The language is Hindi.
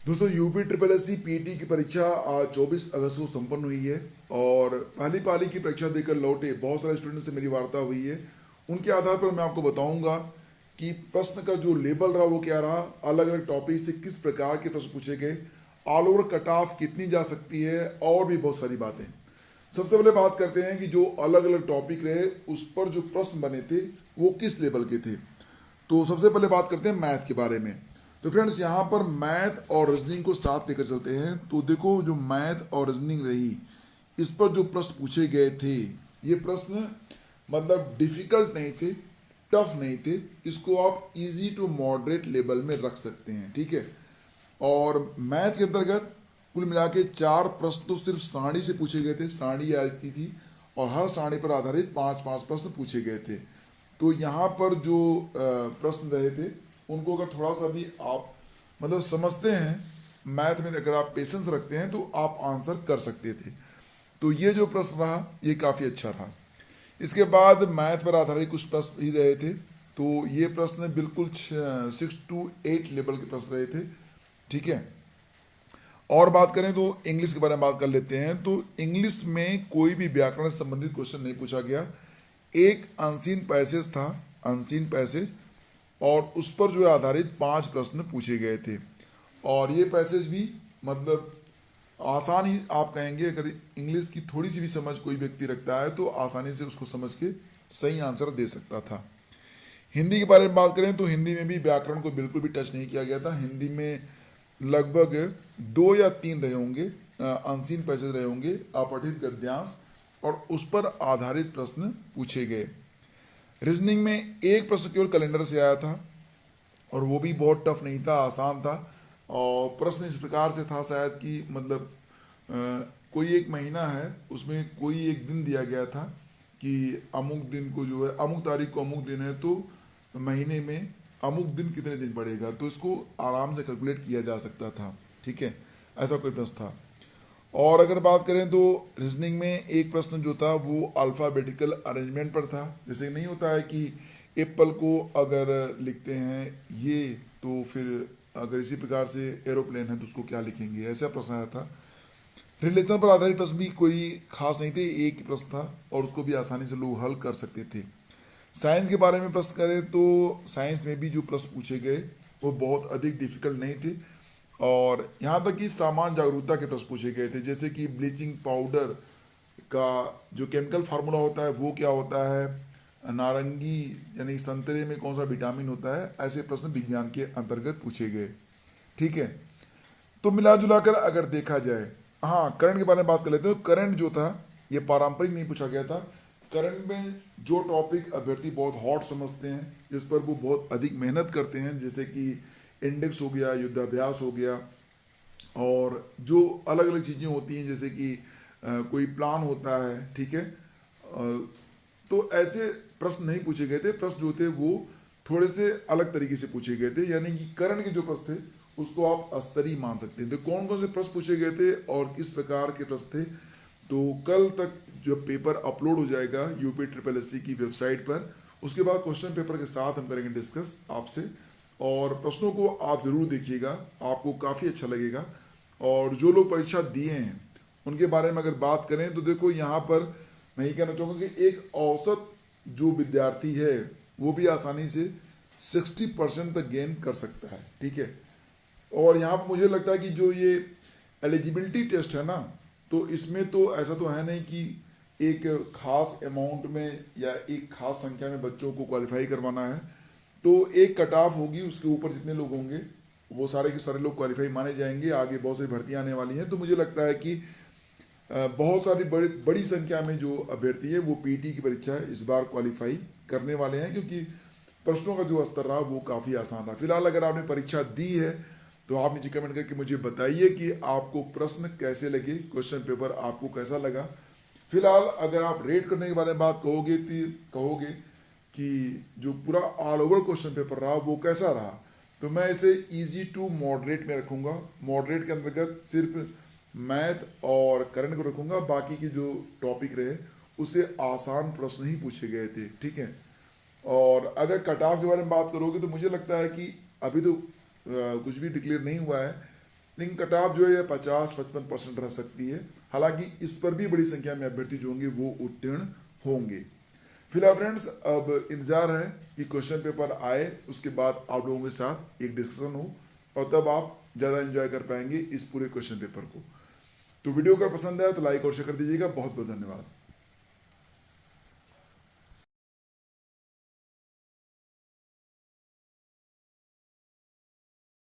दोस्तों UP triple S C PT की परीक्षा आज 24 अगस्त को संपन्न हुई है और पहली पाली की परीक्षा देकर लौटे बहुत सारे स्टूडेंट से मेरी वार्ता हुई है। उनके आधार पर मैं आपको बताऊंगा कि प्रश्न का जो लेवल रहा वो क्या रहा, अलग अलग टॉपिक से किस प्रकार के प्रश्न पूछे गए, ऑल ओवर कट ऑफ कितनी जा सकती है और भी बहुत सारी बातें। सबसे पहले बात करते हैं कि जो अलग अलग टॉपिक रहे उस पर जो प्रश्न बने थे वो किस लेवल के थे। तो सबसे पहले बात करते हैं मैथ के बारे में। तो फ्रेंड्स यहाँ पर मैथ और रीजनिंग को साथ लेकर चलते हैं। तो देखो जो मैथ और रीजनिंग रही, इस पर जो प्रश्न पूछे गए थे ये प्रश्न मतलब डिफिकल्ट नहीं थे, टफ नहीं थे, इसको आप इजी टू मॉडरेट लेवल में रख सकते हैं, ठीक है। और मैथ के अंतर्गत कुल मिला के 4 प्रश्न तो सिर्फ सारणी से पूछे गए थे, सारणी आती थी और हर सारणी पर आधारित 5-5 प्रश्न पूछे गए थे। तो यहाँ पर जो प्रश्न रहे थे उनको अगर थोड़ा सा भी आप मतलब समझते हैं मैथ में, अगर आप पेशेंस रखते हैं तो आप आंसर कर सकते थे। तो ये जो प्रश्न रहा ये काफ़ी अच्छा रहा। इसके बाद मैथ पर आधारित कुछ प्रश्न भी रहे थे। तो ये प्रश्न बिल्कुल 6 to 8 लेवल के प्रश्न रहे थे, ठीक है। और बात करें तो इंग्लिश के बारे में बात कर लेते हैं। तो इंग्लिश में कोई भी व्याकरण से संबंधित क्वेश्चन नहीं पूछा गया। एक अनसीन पैसेज था, अनसीन पैसेज, और उस पर जो है आधारित 5 प्रश्न पूछे गए थे। और ये पैसेज भी मतलब आसान ही आप कहेंगे, अगर इंग्लिश की थोड़ी सी भी समझ कोई व्यक्ति रखता है तो आसानी से उसको समझ के सही आंसर दे सकता था। हिंदी के बारे में बात करें तो हिंदी में भी व्याकरण को बिल्कुल भी टच नहीं किया गया था। हिंदी में लगभग 2 या 3 रहे होंगे, अनसीन पैसेज रहे होंगे, अपठित गद्यांश, और उस पर आधारित प्रश्न पूछे गए। रीजनिंग में एक प्रश्न केवल कैलेंडर से आया था और वो भी बहुत टफ नहीं था, आसान था। और प्रश्न इस प्रकार से था शायद कि मतलब कोई एक महीना है उसमें कोई एक दिन दिया गया था कि अमुक दिन को जो है, अमुक तारीख को अमुक दिन है, तो महीने में अमुक दिन कितने दिन पड़ेगा, तो इसको आराम से कैलकुलेट किया जा सकता था, ठीक है। ऐसा कोई प्रश्न था। और अगर बात करें तो रीजनिंग में एक प्रश्न जो था वो अल्फ़ाबेटिकल अरेंजमेंट पर था। जैसे नहीं होता है कि एप्पल को अगर लिखते हैं ये, तो फिर अगर इसी प्रकार से एरोप्लेन है तो उसको क्या लिखेंगे, ऐसा प्रश्न आया था। रिलेशन पर आधारित प्रश्न भी कोई खास नहीं थे, एक ही प्रश्न था और उसको भी आसानी से लोग हल कर सकते थे। साइंस के बारे में प्रश्न करें तो साइंस में भी जो प्रश्न पूछे गए वो बहुत अधिक डिफिकल्ट नहीं थे। और यहाँ तक कि सामान्य जागरूकता के प्रश्न पूछे गए थे, जैसे कि ब्लीचिंग पाउडर का जो केमिकल फार्मूला होता है वो क्या होता है, नारंगी यानी संतरे में कौन सा विटामिन होता है, ऐसे प्रश्न विज्ञान के अंतर्गत पूछे गए, ठीक है। तो मिला जुला कर अगर देखा जाए, हाँ करंट के बारे में बात कर लेते हैं। तो करंट जो था ये पारंपरिक नहीं पूछा गया था। करंट में जो टॉपिक अभ्यर्थी बहुत हॉट समझते हैं, जिस पर वो बहुत अधिक मेहनत करते हैं, जैसे कि इंडेक्स हो गया, युद्धाभ्यास हो गया, और जो अलग अलग चीज़ें होती हैं जैसे कि कोई प्लान होता है, ठीक है। तो ऐसे प्रश्न नहीं पूछे गए थे। प्रश्न जो थे वो थोड़े से अलग तरीके से पूछे गए थे, यानी कि करंट के जो प्रश्न थे उसको आप स्तरीय मान सकते हैं। तो कौन कौन से प्रश्न पूछे गए थे और किस प्रकार के प्रश्न थे, तो कल तक जो पेपर अपलोड हो जाएगा यूपी ट्रिपल एस सी की वेबसाइट पर, उसके बाद क्वेश्चन पेपर के साथ हम करेंगे डिस्कस आपसे। और प्रश्नों को आप ज़रूर देखिएगा, आपको काफ़ी अच्छा लगेगा। और जो लोग परीक्षा दिए हैं उनके बारे में अगर बात करें तो देखो यहाँ पर मैं ये कहना चाहूँगा कि एक औसत जो विद्यार्थी है वो भी आसानी से 60% तक गेन कर सकता है, ठीक है। और यहाँ पर मुझे लगता है कि जो ये एलिजिबिलिटी टेस्ट है ना, तो इसमें तो ऐसा तो है नहीं कि एक खास अमाउंट में या एक खास संख्या में बच्चों को क्वालिफाई करवाना है। तो एक कट ऑफ होगी, उसके ऊपर जितने लोग होंगे वो सारे के सारे लोग क्वालिफाई माने जाएंगे। आगे बहुत सारी भर्तियाँ आने वाली हैं, तो मुझे लगता है कि बहुत सारी बड़ी संख्या में जो अभ्यर्थी है वो पीटी की परीक्षा इस बार क्वालिफाई करने वाले हैं, क्योंकि प्रश्नों का जो स्तर रहा वो काफ़ी आसान रहा। फिलहाल अगर आपने परीक्षा दी है तो आप नीचे कमेंट करके मुझे बताइए कि आपको प्रश्न कैसे लगे, क्वेश्चन पेपर आपको कैसा लगा। फिलहाल अगर आप रेट करने के बारे में बात कहोगे तो कहोगे कि जो पूरा ऑल ओवर क्वेश्चन पेपर रहा वो कैसा रहा, तो मैं इसे इजी टू मॉडरेट में रखूँगा। मॉडरेट के अंतर्गत सिर्फ मैथ और करंट को रखूँगा, बाकी के जो टॉपिक रहे उससे आसान प्रश्न ही पूछे गए थे, ठीक है। और अगर कट ऑफ के बारे में बात करोगे तो मुझे लगता है कि अभी तो कुछ भी डिक्लेयर नहीं हुआ है, लेकिन कट ऑफ जो है 50-55% रह सकती है। हालांकि इस पर भी बड़ी संख्या में अभ्यर्थी जो होंगे वो उत्तीर्ण होंगे। फिलहाल फ्रेंड्स अब इंतजार है कि क्वेश्चन पेपर आए, उसके बाद आप लोगों के साथ एक डिस्कशन हो और तब आप ज़्यादा एंजॉय कर पाएंगे इस पूरे क्वेश्चन पेपर को। तो वीडियो अगर पसंद आया तो लाइक और शेयर कर दीजिएगा। बहुत बहुत धन्यवाद।